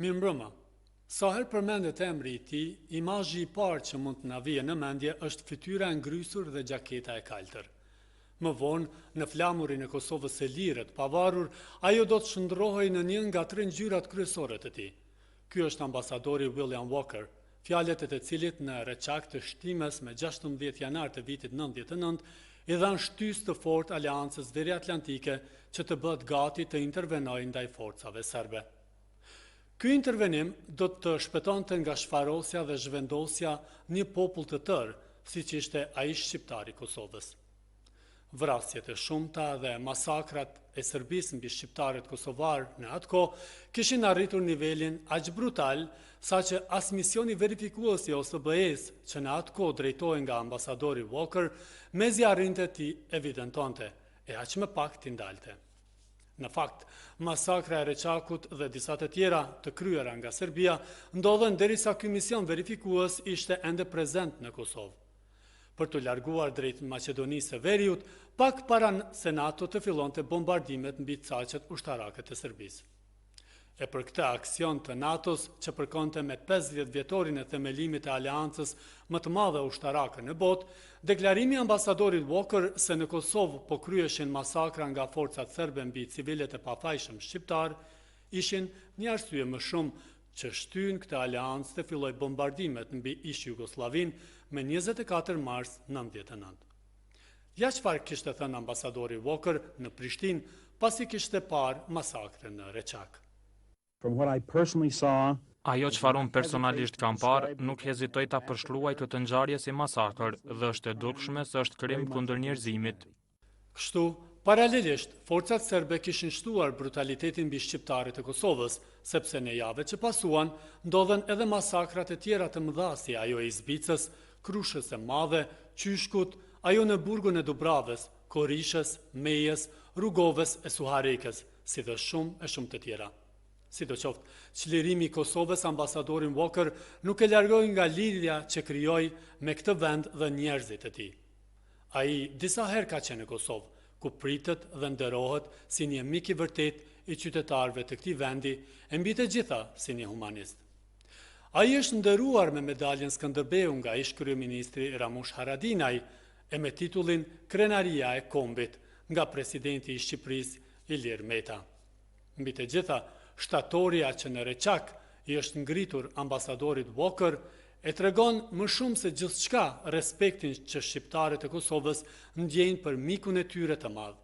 Mirëmbrëma. Sa herë përmendet emri I tij, imazhi I parë që mund të na vijë në mendje është fytyra e ngrysur dhe gjaketa e kaltër. Më vonë, në flamurin e Kosovës së lirë të pavarur, ajo do të shndrohej në një nga tre ngjyrat kryesore të tij. Ky është ambasadori William Walker, fjalët e të cilit në reçak të shtimes me 16 janar të vitit 99 I dhanë shtysë të fortë aleancës veriatlantike që të bëhet gati të intervenojë ndaj forcave serbe. Ky intervenim do të shpëtonte nga shfarosja dhe zhvendosja një popull të tërë, siç ishte ai shqiptar I Kosovës. Vrasjet e shumta dhe masakrat e Serbisë mbi shqiptarët kosovar në atë kohë kishin arritur nivelin aq brutal saqë as misioni verifikues I OSBE-s që në atë kohë drejtohej nga ambasadori Walker mezi arrinte t'i evidentonte, e aq më pak t'i ndalte. Në fakt, masakra e Reçakut dhe disa të tjera të kryera nga Serbia ndodhen derisa ky mision verifikues ishte ende prezent në Kosovë. Për të larguar drejt Maqedonisë së Veriut, pak para se NATO të fillonte bombardimet mbi caqet ushtarake të Serbisë. E për këtë aksion të NATO-s që përkonte me 50 vjetorin e themelimit e aleancës më të madhe ushtarake në botë, deklarimi I ambasadorit Walker se në Kosovë po kryeshin masakra nga forcat serbe mbi civilet e pafajshëm shqiptar, ishin një arsye më shumë që shtyn këtë aleancë të filloj bombardimet mbi ish Jugoslavin me 24 mars 99. Ja çfarë kishte thënë ambasadori Walker në Prishtinë pasi kishte parë masakrën në Reçak. From what I personally saw, Ajo çfarë unë personalisht kam parë, nuk hezitoj ta përshkruaj këtë ngjarje si masakër dhe është e dukshme se është krim kundër njerëzimit. Kështu, paralelisht, forcat serbe kishin shtuar brutalitetin mbi shqiptarët e Kosovës, sepse në javët që pasuan ndodhen edhe masakrat e tjera të mëdha si ajo e Izbicës, Krushës së Madhe, Qyshkut, ajo në burgun e Dubravës, Korishës, Mejës, Rrugovës e Suharekës, si dhe shumë të tjera. Sidoqoftë, çlirimi I Kosovës ambasadorin Walker nuk e largoi nga lidhja që krijoi me këtë vend dhe njerëzit e tij. Ai disa herë ka qenë në Kosovë, ku pritet dhe nderohet si një mik I vërtet I qytetarëve të këtij vendi, e mbi të gjitha si një humanist. Ai është nderuar me medaljen Skënderbeu nga ish kryeministri Ramush Haradinaj e me titullin Krenaria e Kombit nga presidenti I Shqipërisë Ilir Meta. Mbi të gjitha, shtatoria që në Reçak I është ngritur ambasadorit Walker e tregon më shumë se gjithçka respektin që shqiptarët e Kosovës ndjejnë për mikun e tyre të madh.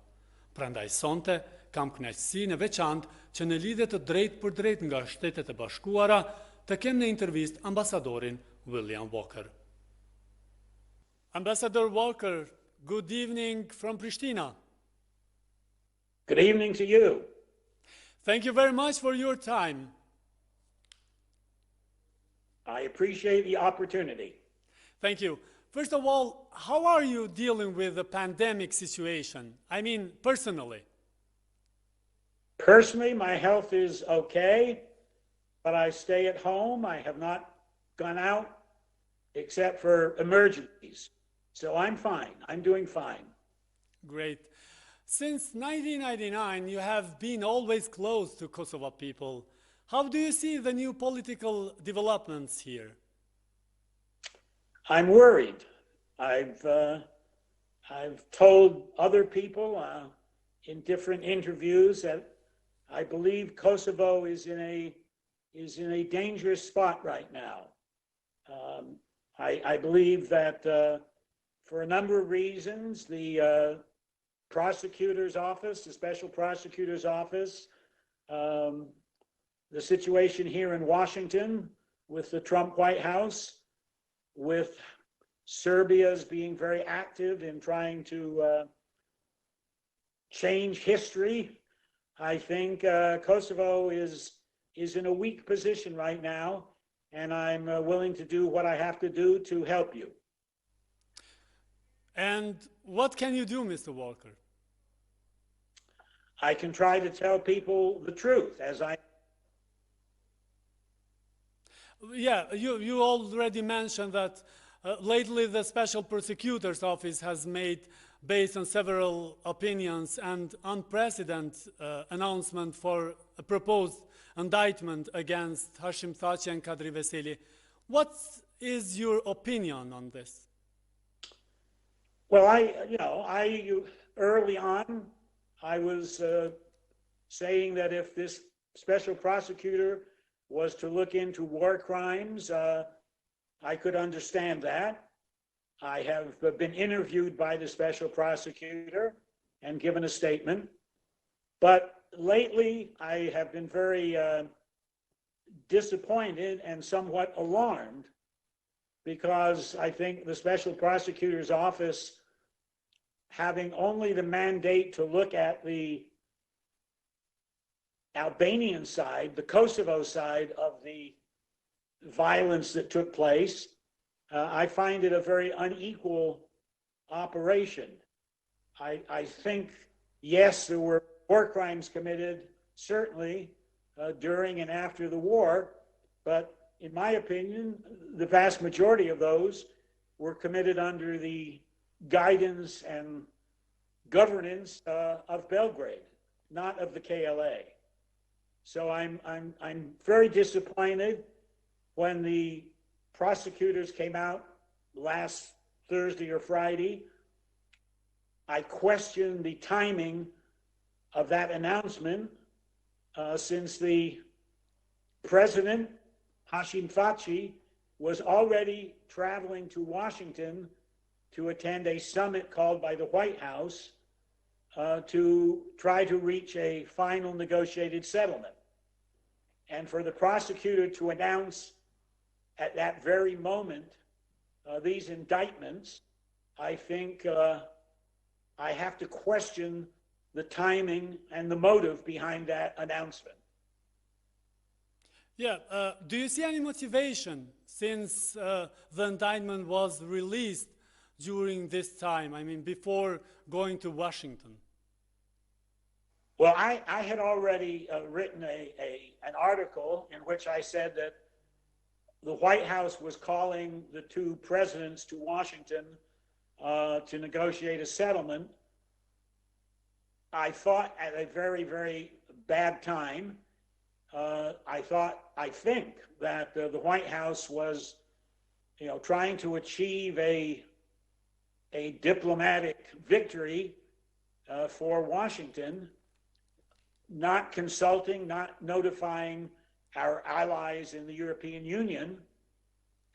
Prandaj sonte kam kënaqësinë e veçantë që në lidhje të drejtë për drejtë nga Shtetet e Bashkuara të kem në intervistë ambasadorin William Walker. Ambassador Walker, good evening from Pristina. Good evening to you. Thank you very much for your time. I appreciate the opportunity. Thank you. First of all, how are you dealing with the pandemic situation? I mean, personally. Personally, my health is okay, but I stay at home. I have not gone out except for emergencies. So I'm fine. I'm doing fine. Great. Since 1999, you have been always close to Kosovo people. How do you see the new political developments here? I'm worried. I've told other people in different interviews that I believe Kosovo is in a dangerous spot right now. I believe that for a number of reasons, the prosecutor's office, the special prosecutor's office, the situation here in Washington with the Trump White House, with Serbia's being very active in trying to change history. I think Kosovo is in a weak position right now, and I'm willing to do what I have to do to help you. And what can you do, Mr. Walker? I can try to tell people the truth as I... Yeah, you already mentioned that lately the Special Prosecutor's Office has made, based on several opinions and unprecedented announcement for a proposed indictment against Hashim Thaçi and Kadri Veseli. What is your opinion on this? Well, early on, I was saying that if this special prosecutor was to look into war crimes, I could understand that. I have been interviewed by the special prosecutor and given a statement. But lately, I have been very disappointed and somewhat alarmed because I think the special prosecutor's office, having only the mandate to look at the Albanian side, the Kosovo side of the violence that took place, I find it a very unequal operation. I think, yes, there were war crimes committed, certainly, during and after the war, but in my opinion, the vast majority of those were committed under the guidance and governance of Belgrade, not of the KLA. So I'm very disappointed when the prosecutors came out last Thursday or Friday. I question the timing of that announcement since the president, Hashim Thaçi, was already traveling to Washington to attend a summit called by the White House to try to reach a final negotiated settlement. And for the prosecutor to announce at that very moment these indictments, I think I have to question the timing and the motive behind that announcement. Yeah, do you see any motivation since the indictment was released during this time, I mean, before going to Washington? Well, I had already written an article in which I said that the White House was calling the two presidents to Washington to negotiate a settlement. I thought at a very, very bad time. I think that the White House was, trying to achieve a diplomatic victory for Washington, not consulting, not notifying our allies in the European Union,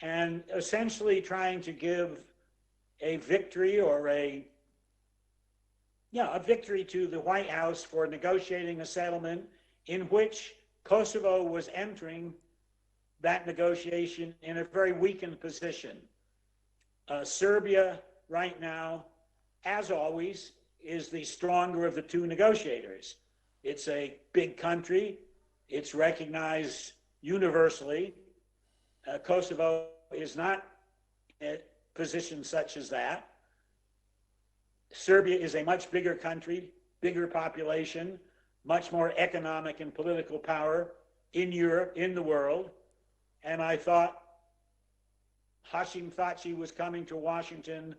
and essentially trying to give a victory or a victory to the White House for negotiating a settlement in which Kosovo was entering that negotiation in a very weakened position. Serbia right now, as always, is the stronger of the two negotiators. It's a big country. It's recognized universally. Kosovo is not in a position such as that. Serbia is a much bigger country, bigger population, much more economic and political power in Europe, in the world. And I thought Hashim Thaçi was coming to Washington,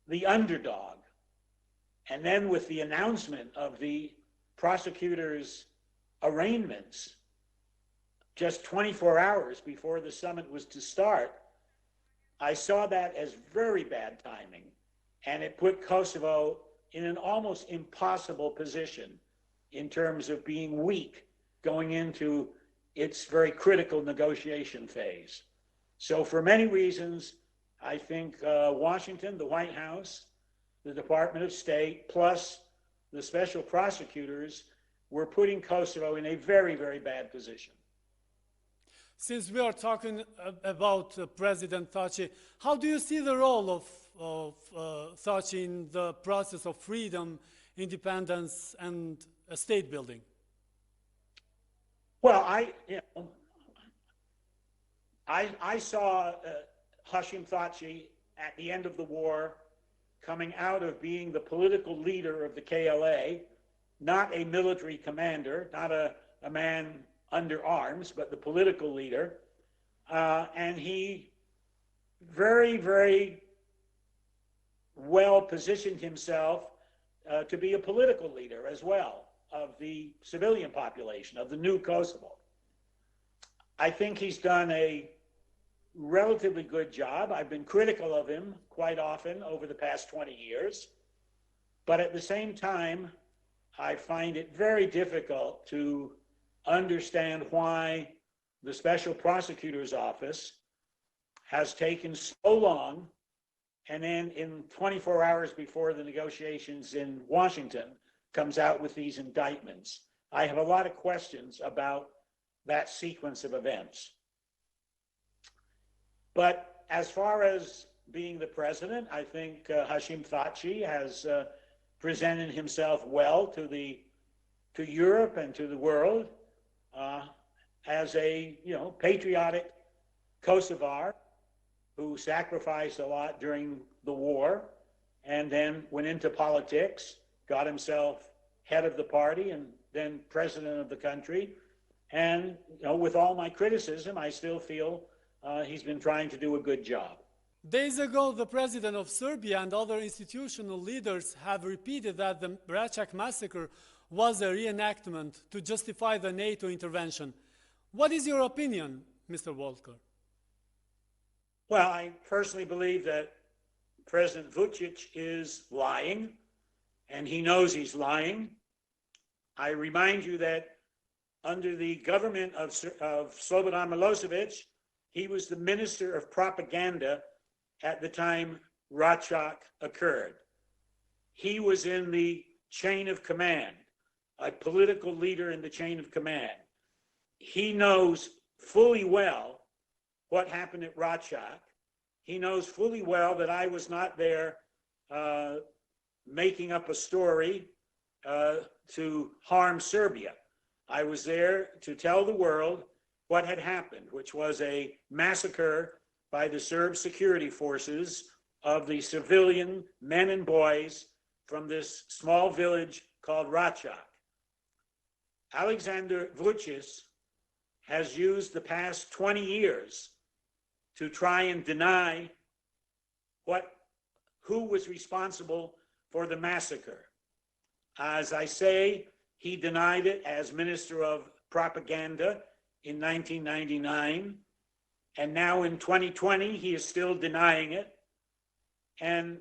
the underdog. And then with the announcement of the prosecutor's arraignments, just 24 hours before the summit was to start, I saw that as very bad timing. And it put Kosovo in an almost impossible position in terms of being weak going into its very critical negotiation phase. So for many reasons, I think Washington, the White House, the Department of State, plus the special prosecutors were putting Kosovo in a very, very bad position. Since we are talking about President Thaçi, how do you see the role of Thaçi in the process of freedom, independence, and state building? Well, I saw Hashim Thaçi at the end of the war coming out of being the political leader of the KLA, not a military commander, not a man under arms, but the political leader. And he very, very well positioned himself to be a political leader as well. of the civilian population, of the new Kosovo. I think he's done a relatively good job. I've been critical of him quite often over the past 20 years. But at the same time, I find it very difficult to understand why the Special Prosecutor's Office has taken so long, and then in 24 hours before the negotiations in Washington comes out with these indictments. I have a lot of questions about that sequence of events. But as far as being the president, I think Hashim Thaçi has presented himself well to Europe and to the world as a patriotic Kosovar who sacrificed a lot during the war and then went into politics, got himself head of the party and then president of the country. And with all my criticism, I still feel he's been trying to do a good job. Days ago, the president of Serbia and other institutional leaders have repeated that the Račak massacre was a reenactment to justify the NATO intervention. What is your opinion, Mr. Walker? Well, I personally believe that President Vučić is lying, and he knows he's lying. I remind you that under the government of Slobodan Milosevic, he was the Minister of Propaganda at the time Račak occurred. He was in the chain of command, a political leader in the chain of command. He knows fully well what happened at Račak. He knows fully well that I was not there making up a story to harm Serbia. I was there to tell the world what had happened, which was a massacre by the Serb security forces of the civilian men and boys from this small village called Račak. Aleksandar Vučić has used the past 20 years to try and deny who was responsible for the massacre. As I say, he denied it as Minister of Propaganda in 1999, and now in 2020, he is still denying it. And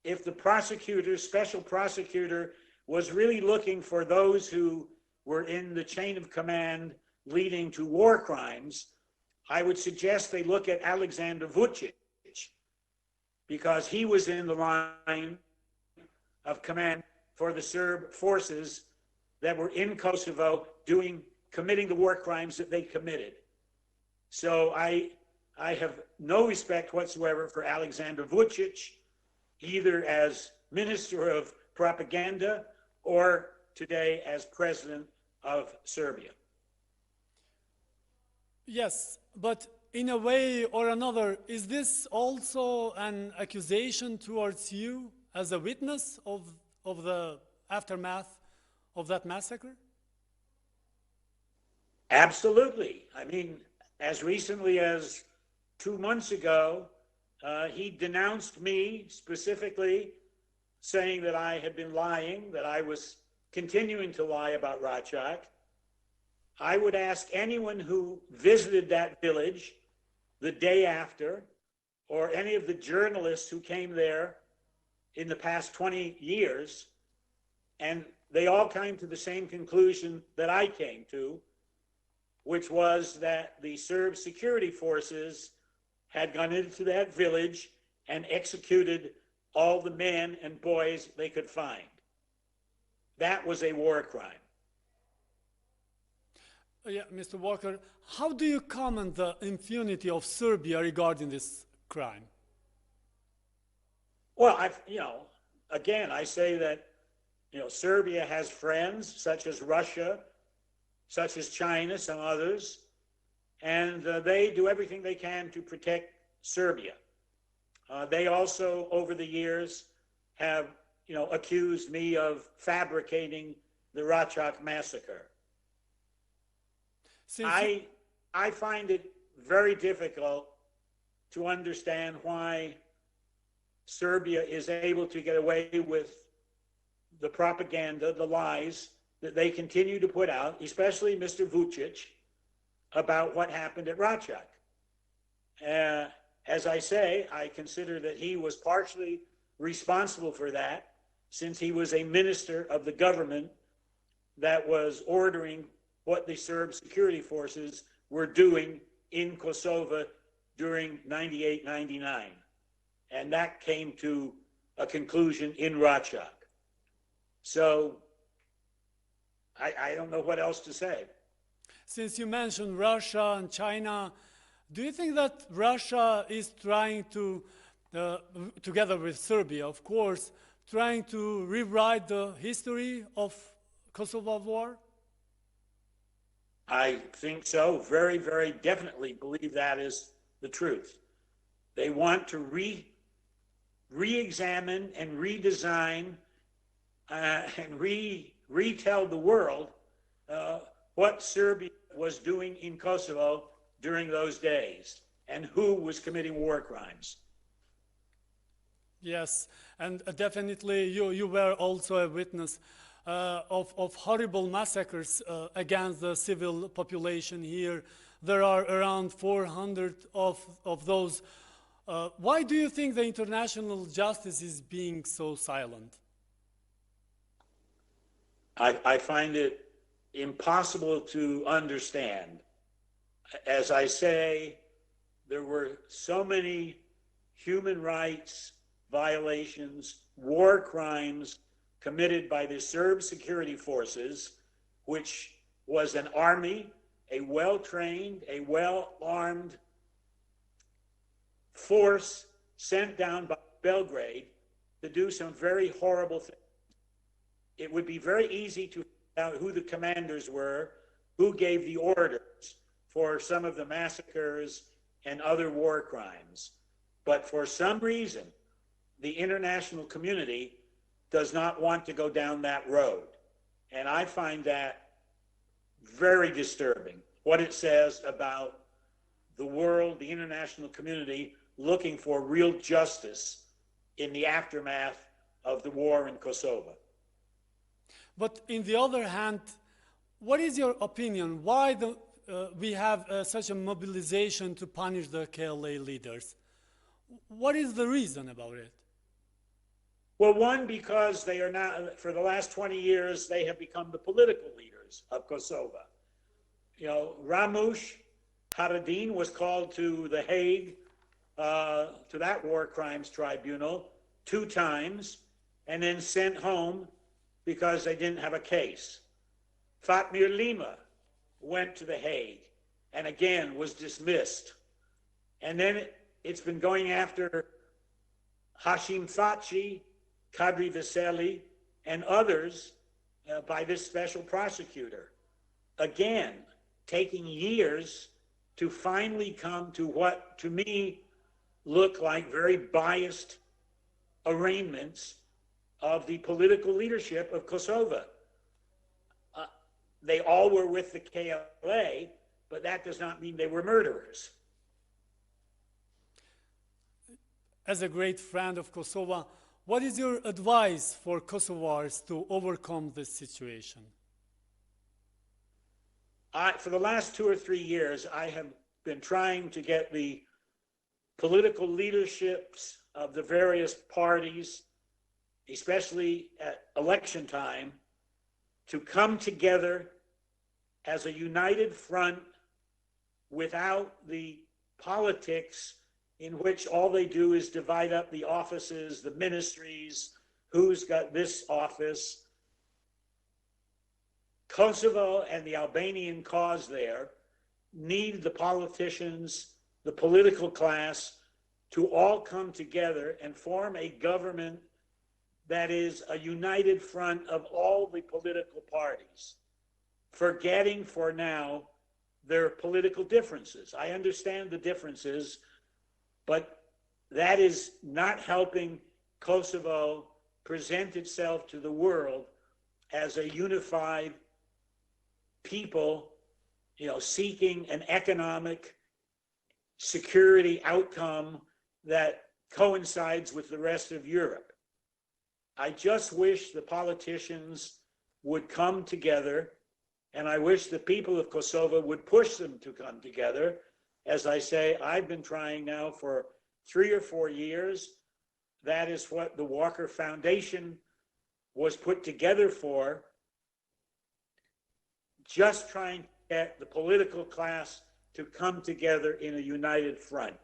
if the special prosecutor, was really looking for those who were in the chain of command leading to war crimes, I would suggest they look at Aleksandar Vučić, because he was in the line of command for the Serb forces that were in Kosovo committing the war crimes that they committed. So I have no respect whatsoever for Aleksandar Vučić, either as Minister of Propaganda or today as President of Serbia. Yes, but in a way or another, is this also an accusation towards you as a witness of the aftermath of that massacre? Absolutely. I mean, as recently as 2 months ago, he denounced me specifically, saying that I had been lying, that I was continuing to lie about Račak. I would ask anyone who visited that village the day after, or any of the journalists who came there in the past 20 years, and they all came to the same conclusion that I came to, which was that the Serb security forces had gone into that village and executed all the men and boys they could find. That was a war crime. Yeah, Mr. Walker, how do you comment the impunity of Serbia regarding this crime? Well, again, I say that, Serbia has friends such as Russia, such as China, some others, and they do everything they can to protect Serbia. They also, over the years, have, accused me of fabricating the Račak massacre. I find it very difficult to understand why Serbia is able to get away with the propaganda, the lies that they continue to put out, especially Mr. Vucic, about what happened at Rachak. As I say, I consider that he was partially responsible for that, since he was a minister of the government that was ordering what the Serb security forces were doing in Kosovo during 98-99. And that came to a conclusion in Rachak. So I don't know what else to say. Since you mentioned Russia and China, do you think that Russia is trying to, together with Serbia, of course, trying to rewrite the history of Kosovo war? I think so. Very, very definitely believe that is the truth. They want to re-examine and redesign and retell the world what Serbia was doing in Kosovo during those days and who was committing war crimes. Yes, and definitely you were also a witness of horrible massacres against the civil population here. There are around 400 of those. Why do you think the international justice is being so silent? I find it impossible to understand. As I say, there were so many human rights violations, war crimes committed by the Serb security forces, which was an army, a well-trained, a well-armed force sent down by Belgrade to do some very horrible things. It would be very easy to find out who the commanders were, who gave the orders for some of the massacres and other war crimes. But for some reason, the international community does not want to go down that road. And I find that very disturbing, what it says about the world, the international community, looking for real justice in the aftermath of the war in Kosovo. But in the other hand, what is your opinion? Why we have such a mobilization to punish the KLA leaders? What is the reason about it? Well, one, because they are now, for the last 20 years, they have become the political leaders of Kosovo. You know, Ramush Haradin was called to The Hague, to that war crimes tribunal 2 times, and then sent home because they didn't have a case. Fatmir Lima went to The Hague and again was dismissed. And then it's been going after Hashim Thaci, Kadri Veseli, and others by this special prosecutor. Again, taking years to finally come to what, to me, look like very biased arraignments of the political leadership of Kosovo. They all were with the KLA, but that does not mean they were murderers. As a great friend of Kosovo, what is your advice for Kosovars to overcome this situation? For the last 2 or 3 years, I have been trying to get the political leaderships of the various parties, especially at election time, to come together as a united front without the politics in which all they do is divide up the offices, the ministries, who's got this office. Kosovo and the Albanian cause there need the politicians, the political class, to all come together and form a government that is a united front of all the political parties, forgetting for now their political differences. I understand the differences, but that is not helping Kosovo present itself to the world as a unified people, you know, seeking an economic security outcome that coincides with the rest of Europe. I just wish the politicians would come together, and I wish the people of Kosovo would push them to come together. As I say, I've been trying now for 3 or 4 years. That is what the Walker Foundation was put together for, just trying to get the political class to come together in a united front.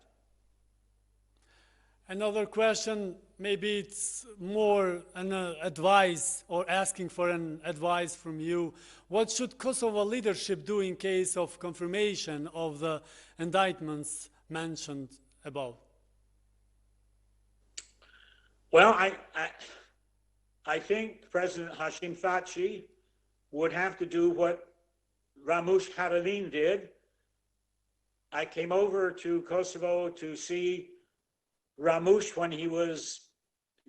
Another question, maybe it's more an advice or asking for an advice from you. What should Kosovo leadership do in case of confirmation of the indictments mentioned above? Well, I think President Hashim Thaçi would have to do what Ramush Haradin did. I came over to Kosovo to see Ramush when he was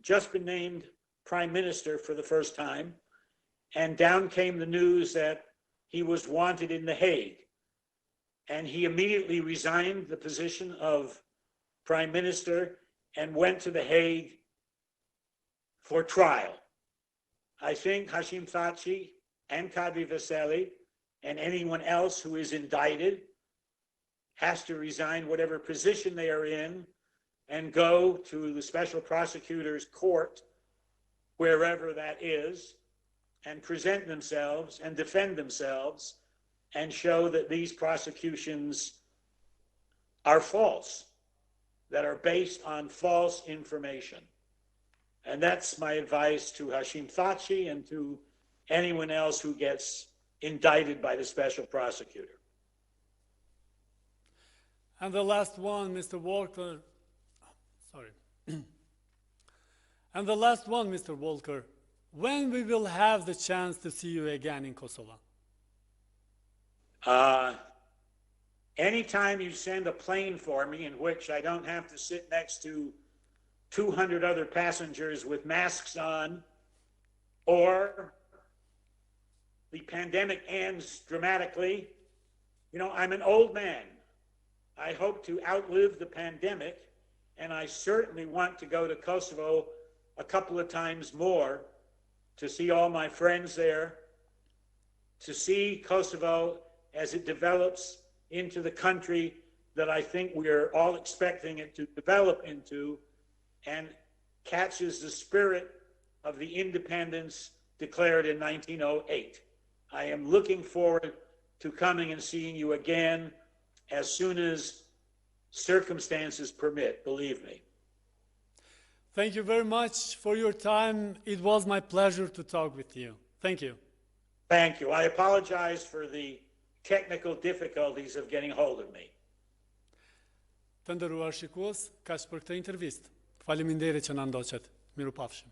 just been named prime minister for the first time, and down came the news that he was wanted in The Hague. And he immediately resigned the position of prime minister and went to The Hague for trial. I think Hashim Thaçi and Kadri Veseli and anyone else who is indicted has to resign whatever position they are in and go to the special prosecutor's court, wherever that is, and present themselves and defend themselves and show that these prosecutions are false, that are based on false information. And that's my advice to Hashim Thaçi and to anyone else who gets indicted by the special prosecutor. And the last one, Mr. Walker. And the last one, Mr. Walker. When we will have the chance to see you again in Kosovo? Anytime you send a plane for me in which I don't have to sit next to 200 other passengers with masks on, or the pandemic ends dramatically. You know, I'm an old man. I hope to outlive the pandemic, and I certainly want to go to Kosovo a couple of times more to see all my friends there, to see Kosovo as it develops into the country that I think we're all expecting it to develop into, and catches the spirit of the independence declared in 1908. I am looking forward to coming and seeing you again as soon as circumstances permit, believe me. Thank you very much for your time. It was my pleasure to talk with you. Thank you. Thank you. I apologize for the technical difficulties of getting hold of me. Të nderuar shikues, kaq për këtë intervistë. Faleminderit që na ndoqët. Mirupafshim.